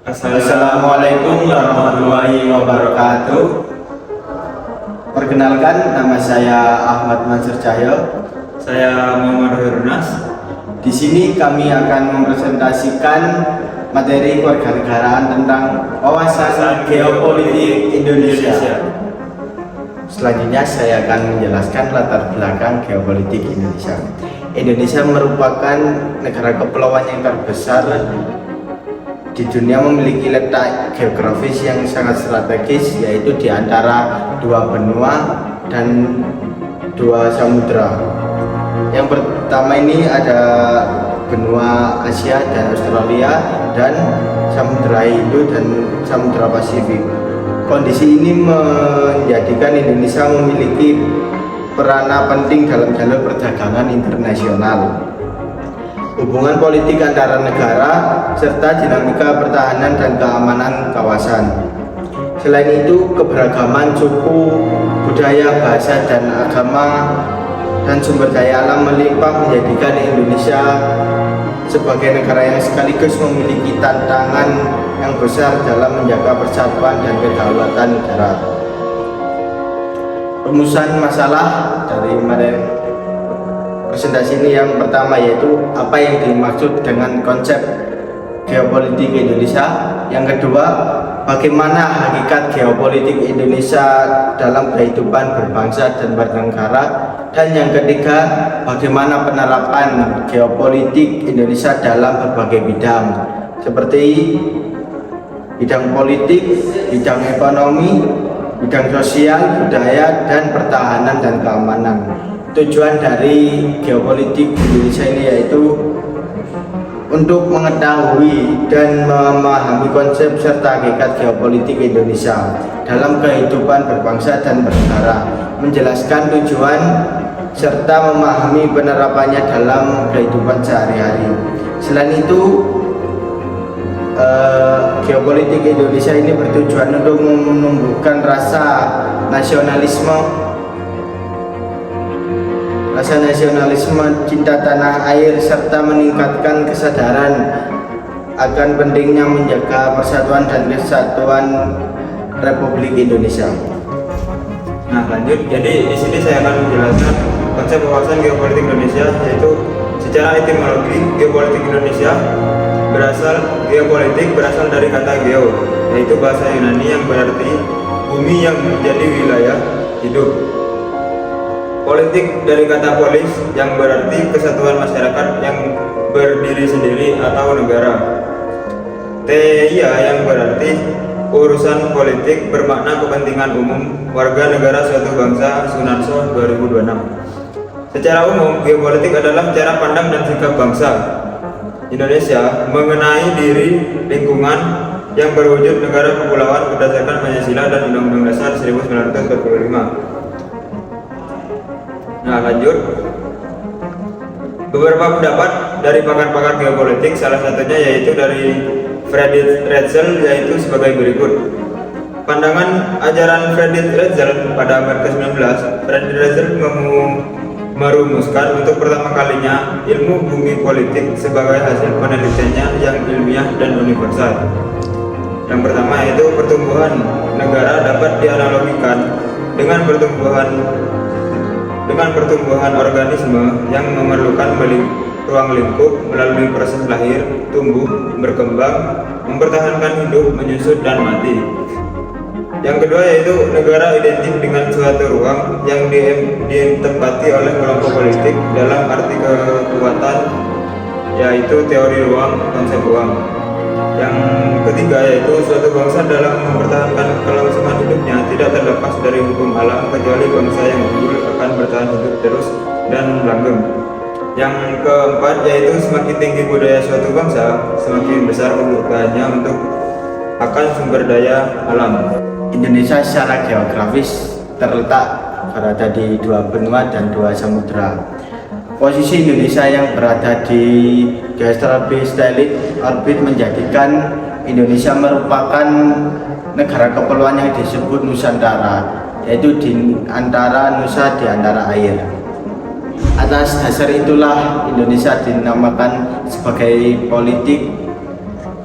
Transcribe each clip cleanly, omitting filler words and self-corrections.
Assalamualaikum warahmatullahi wabarakatuh. Perkenalkan, nama saya Ahmad Mansur Cahyo. Saya Muhammad Herunas. Di sini kami akan mempresentasikan materi kewarganegaraan tentang wawasan geopolitik Indonesia. Selanjutnya saya akan menjelaskan latar belakang geopolitik Indonesia. Indonesia merupakan negara kepulauan yang terbesar di dunia, memiliki letak geografis yang sangat strategis, yaitu di antara dua benua dan dua samudra. Yang pertama ini ada benua Asia dan Australia, dan Samudra Hindu dan Samudra Pasifik. Kondisi ini menjadikan Indonesia memiliki peranan penting dalam jalur perdagangan internasional, hubungan politik antara negara, serta dinamika pertahanan dan keamanan kawasan. Selain itu, keberagaman suku, budaya, bahasa, dan agama dan sumber daya alam melimpah menjadikan Indonesia sebagai negara yang sekaligus memiliki tantangan yang besar dalam menjaga persatuan dan kedaulatan negara. Rumusan masalah dari presentasi ini yang pertama yaitu apa yang dimaksud dengan konsep geopolitik Indonesia. Yang kedua, bagaimana hakikat geopolitik Indonesia dalam kehidupan berbangsa dan bernegara. Dan yang ketiga, bagaimana penerapan geopolitik Indonesia dalam berbagai bidang seperti bidang politik, bidang ekonomi, bidang sosial, budaya, dan pertahanan dan keamanan. Tujuan dari geopolitik Indonesia ini yaitu untuk mengetahui dan memahami konsep serta hakikat geopolitik Indonesia dalam kehidupan berbangsa dan bernegara, menjelaskan tujuan serta memahami penerapannya dalam kehidupan sehari-hari. Selain itu, geopolitik Indonesia ini bertujuan untuk menumbuhkan rasa nasionalisme, cinta tanah air, serta meningkatkan kesadaran akan pentingnya menjaga persatuan dan kesatuan Republik Indonesia. Nah, lanjut. Jadi di sini saya akan menjelaskan konsep wawasan geopolitik Indonesia, yaitu secara etimologi geopolitik Indonesia berasal dari kata geo, yaitu bahasa Yunani yang berarti bumi yang menjadi wilayah hidup. Politik dari kata polis yang berarti kesatuan masyarakat yang berdiri sendiri atau negara. Teia yang berarti urusan politik bermakna kepentingan umum warga negara suatu bangsa. Sunarso 2026. Secara umum, geopolitik adalah cara pandang dan sikap bangsa Indonesia mengenai diri, lingkungan yang berwujud negara kepulauan berdasarkan Pancasila dan Undang-Undang Dasar 1945. Nah, lanjut. Beberapa pendapat dari pakar-pakar geopolitik, salah satunya yaitu dari Friedrich Ratzel, yaitu sebagai berikut. Pandangan ajaran Friedrich Ratzel pada abad ke-19, Friedrich Ratzel merumuskan untuk pertama kalinya ilmu bumi politik sebagai hasil penelitiannya yang ilmiah dan universal. Yang pertama yaitu pertumbuhan negara dapat dianalogikan dengan pertumbuhan organisme yang memerlukan ruang lingkup melalui proses lahir, tumbuh, berkembang, mempertahankan hidup, menyusut, dan mati. Yang kedua yaitu negara identik dengan suatu ruang yang ditempati oleh kelompok politik dalam arti kekuatan, yaitu teori ruang, konsep ruang. Yang ketiga yaitu suatu bangsa dalam mempertahankan kelangsungan hidupnya tidak terlepas dari hukum alam, kecuali bangsa yang unggul akan bertahan hidup terus dan langgeng. Yang keempat yaitu semakin tinggi budaya suatu bangsa, semakin besar kebutuhannya untuk akan sumber daya alam. Indonesia secara geografis terletak berada di dua benua dan dua samudra. Posisi Indonesia yang berada di geostrategic orbit menjadikan Indonesia merupakan negara kepulauan yang disebut Nusantara, yaitu di antara nusa di antara air. Atas dasar itulah Indonesia dinamakan sebagai politik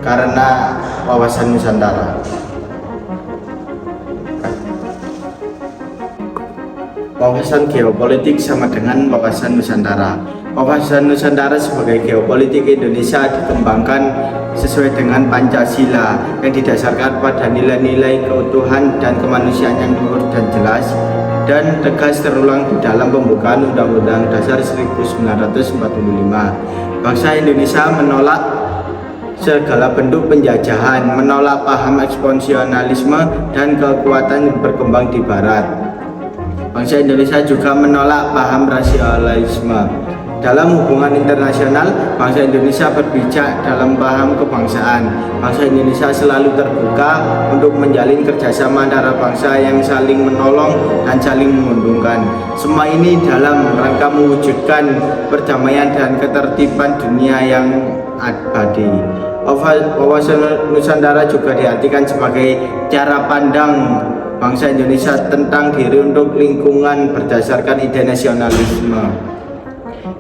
karena wawasan Nusantara. Wawasan geopolitik sama dengan wawasan Nusantara. Wawasan Nusantara sebagai geopolitik Indonesia dikembangkan sesuai dengan Pancasila yang didasarkan pada nilai-nilai keutuhan dan kemanusiaan yang luhur dan jelas dan tegas terulang di dalam pembukaan Undang-Undang Dasar 1945. Bangsa Indonesia menolak segala bentuk penjajahan, menolak paham ekspansionisme dan kekuatan berkembang di Barat. Bangsa Indonesia juga menolak paham rasialisme. Dalam hubungan internasional, bangsa Indonesia berpijak dalam paham kebangsaan. Bangsa Indonesia selalu terbuka untuk menjalin kerjasama antara bangsa yang saling menolong dan saling menguntungkan. Semua ini dalam rangka mewujudkan perdamaian dan ketertiban dunia yang abadi. Wawasan Nusantara juga diartikan sebagai cara pandang bangsa Indonesia tentang diri untuk lingkungan berdasarkan ide nasionalisme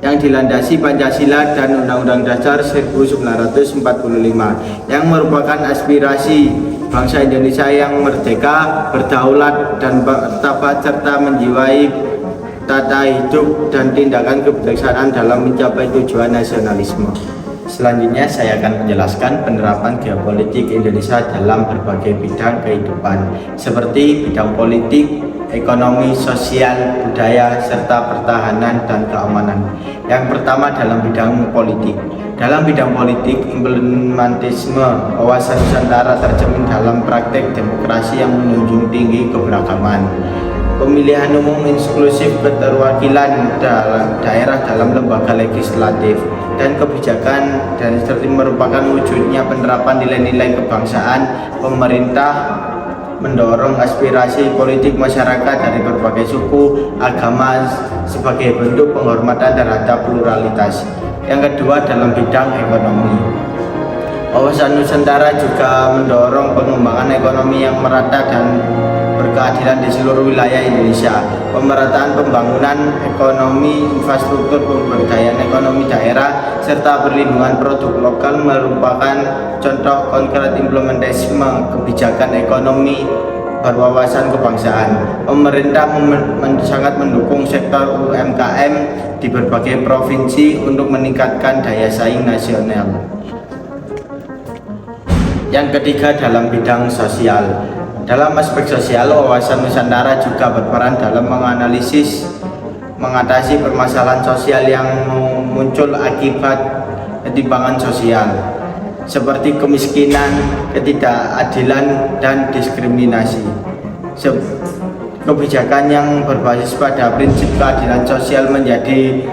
yang dilandasi Pancasila dan Undang-Undang Dasar 1945 yang merupakan aspirasi bangsa Indonesia yang merdeka, berdaulat dan bermartabat serta menjiwai tata hidup dan tindakan kebijaksanaan dalam mencapai tujuan nasionalisme. Selanjutnya saya akan menjelaskan penerapan geopolitik Indonesia dalam berbagai bidang kehidupan seperti bidang politik, ekonomi, sosial, budaya, serta pertahanan dan keamanan. Yang pertama dalam bidang politik. Dalam bidang politik, implementasisme wawasan Nusantara tercermin dalam praktek demokrasi yang menjunjung tinggi keberagaman. Pemilihan umum inklusif, keterwakilan daerah dalam lembaga legislatif dan kebijakan dan serta merupakan wujudnya penerapan nilai-nilai kebangsaan. Pemerintah mendorong aspirasi politik masyarakat dari berbagai suku, agama sebagai bentuk penghormatan terhadap pluralitas. Yang kedua dalam bidang ekonomi. Wawasan Nusantara juga mendorong pengembangan ekonomi yang merata dan berkeadilan di seluruh wilayah Indonesia. Pemerataan pembangunan ekonomi, infrastruktur, pemberdayaan ekonomi daerah, serta perlindungan produk lokal merupakan contoh konkret implementasisme kebijakan ekonomi berwawasan kebangsaan. Pemerintah sangat mendukung sektor UMKM di berbagai provinsi untuk meningkatkan daya saing nasional. Yang ketiga dalam bidang sosial. Dalam aspek sosial, wawasan Nusantara juga berperan dalam mengatasi permasalahan sosial yang muncul akibat ketimpangan sosial seperti kemiskinan, ketidakadilan, dan diskriminasi. Kebijakan yang berbasis pada prinsip keadilan sosial menjadi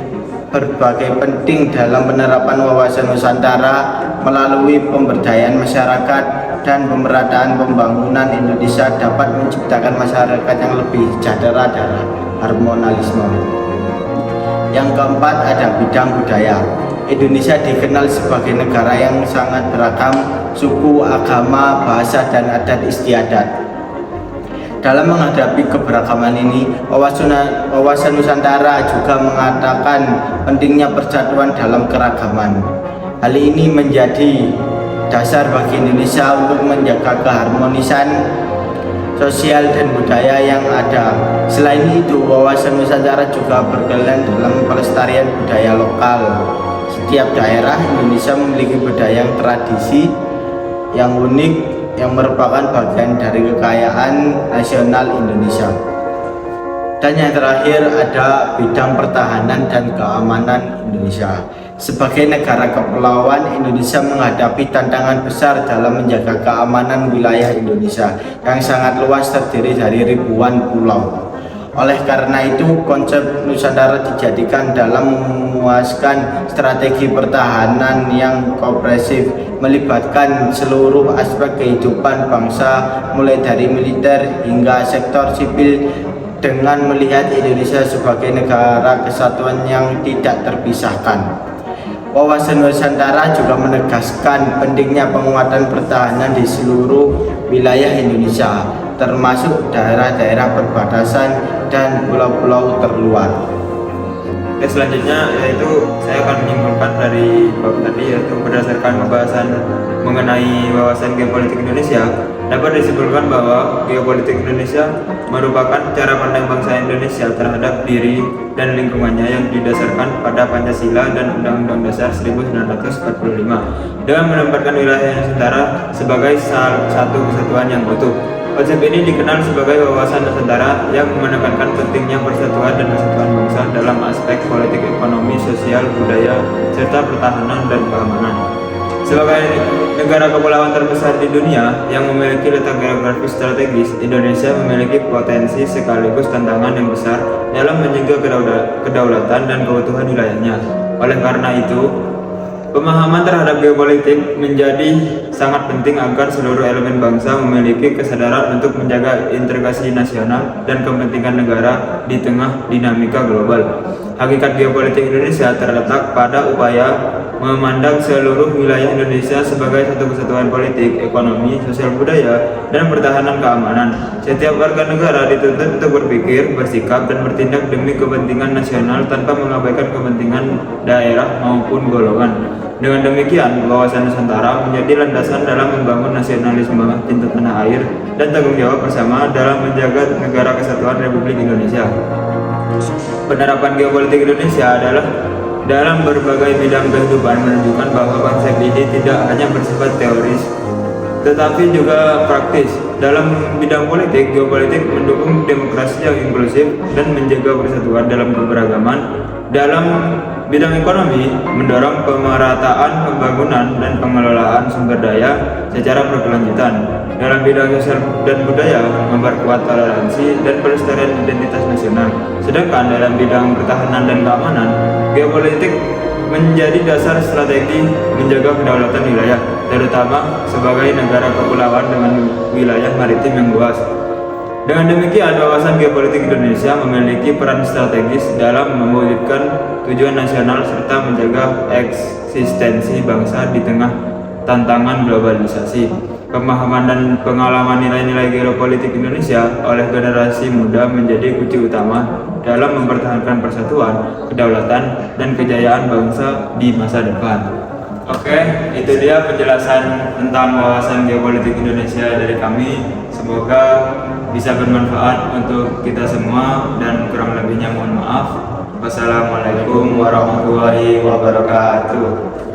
berbagai penting dalam penerapan wawasan Nusantara melalui pemberdayaan masyarakat dan pemerataan pembangunan. Indonesia dapat menciptakan masyarakat yang lebih sejahtera dan harmonisme. Yang keempat ada bidang budaya. Indonesia dikenal sebagai negara yang sangat beragam suku, agama, bahasa, dan adat istiadat. Dalam menghadapi keberagaman ini, wawasan Nusantara juga mengatakan pentingnya persatuan dalam keragaman. Hal ini menjadi dasar bagi Indonesia untuk menjaga keharmonisan sosial dan budaya yang ada. Selain itu, wawasan Nusantara juga berkenan dalam pelestarian budaya lokal. Setiap daerah Indonesia memiliki budaya yang tradisi yang unik yang merupakan bagian dari kekayaan nasional Indonesia. Dan yang terakhir ada bidang pertahanan dan keamanan Indonesia. Sebagai negara kepulauan, Indonesia menghadapi tantangan besar dalam menjaga keamanan wilayah Indonesia yang sangat luas terdiri dari ribuan pulau. Oleh karena itu, konsep Nusantara dijadikan dalam memuaskan strategi pertahanan yang komprehensif, melibatkan seluruh aspek kehidupan bangsa mulai dari militer hingga sektor sipil, dengan melihat Indonesia sebagai negara kesatuan yang tidak terpisahkan. Wawasan Nusantara juga menegaskan pentingnya penguatan pertahanan di seluruh wilayah Indonesia, termasuk daerah-daerah perbatasan dan pulau-pulau terluar. Oke, selanjutnya yaitu saya akan menyimpulkan dari bab tadi, yaitu berdasarkan pembahasan mengenai wawasan geopolitik Indonesia, dapat disimpulkan bahwa geopolitik Indonesia merupakan cara pandang bangsa Indonesia terhadap diri dan lingkungannya yang didasarkan pada Pancasila dan Undang-Undang Dasar 1945 dengan menempatkan wilayah Nusantara sebagai salah satu kesatuan yang utuh. Konsep ini dikenal sebagai wawasan Nusantara yang menekankan pentingnya persatuan dan kesatuan bangsa dalam aspek politik, ekonomi, sosial, budaya, serta pertahanan dan keamanan. Sebagai negara kepulauan terbesar di dunia yang memiliki letak geografis strategis, Indonesia memiliki potensi sekaligus tantangan yang besar dalam menjaga kedaulatan dan keutuhan wilayahnya. Oleh karena itu, pemahaman terhadap geopolitik menjadi sangat penting agar seluruh elemen bangsa memiliki kesadaran untuk menjaga integrasi nasional dan kepentingan negara di tengah dinamika global. Hakikat geopolitik Indonesia terletak pada upaya memandang seluruh wilayah Indonesia sebagai satu kesatuan politik, ekonomi, sosial, budaya, dan pertahanan keamanan. Setiap warga negara dituntut untuk berpikir, bersikap, dan bertindak demi kepentingan nasional tanpa mengabaikan kepentingan daerah maupun golongan. Dengan demikian, wawasan Nusantara menjadi landasan dalam membangun nasionalisme, cinta tanah air, dan tanggung jawab bersama dalam menjaga negara kesatuan Republik Indonesia. Penerapan geopolitik Indonesia adalah dalam berbagai bidang kehidupan menunjukkan bahwa konsep ini tidak hanya bersifat teoris, tetapi juga praktis. Dalam bidang politik, geopolitik mendukung demokrasi yang inklusif dan menjaga persatuan dalam keberagaman. Dalam bidang ekonomi, mendorong pemerataan pembangunan dan pengelolaan sumber daya secara berkelanjutan. Dalam bidang sosial dan budaya, memperkuat toleransi dan pelestarian identitas nasional. Sedangkan dalam bidang pertahanan dan keamanan, geopolitik menjadi dasar strategi menjaga kedaulatan wilayah, terutama sebagai negara kepulauan dengan wilayah maritim yang luas. Dengan demikian, wawasan geopolitik Indonesia memiliki peran strategis dalam mewujudkan tujuan nasional serta menjaga eksistensi bangsa di tengah tantangan globalisasi. Pemahaman dan pengalaman nilai-nilai geopolitik Indonesia oleh generasi muda menjadi kunci utama dalam mempertahankan persatuan, kedaulatan, dan kejayaan bangsa di masa depan. Oke, itu dia penjelasan tentang wawasan geopolitik Indonesia dari kami. Semoga bisa bermanfaat untuk kita semua dan kurang lebihnya mohon maaf. Wassalamualaikum warahmatullahi wabarakatuh.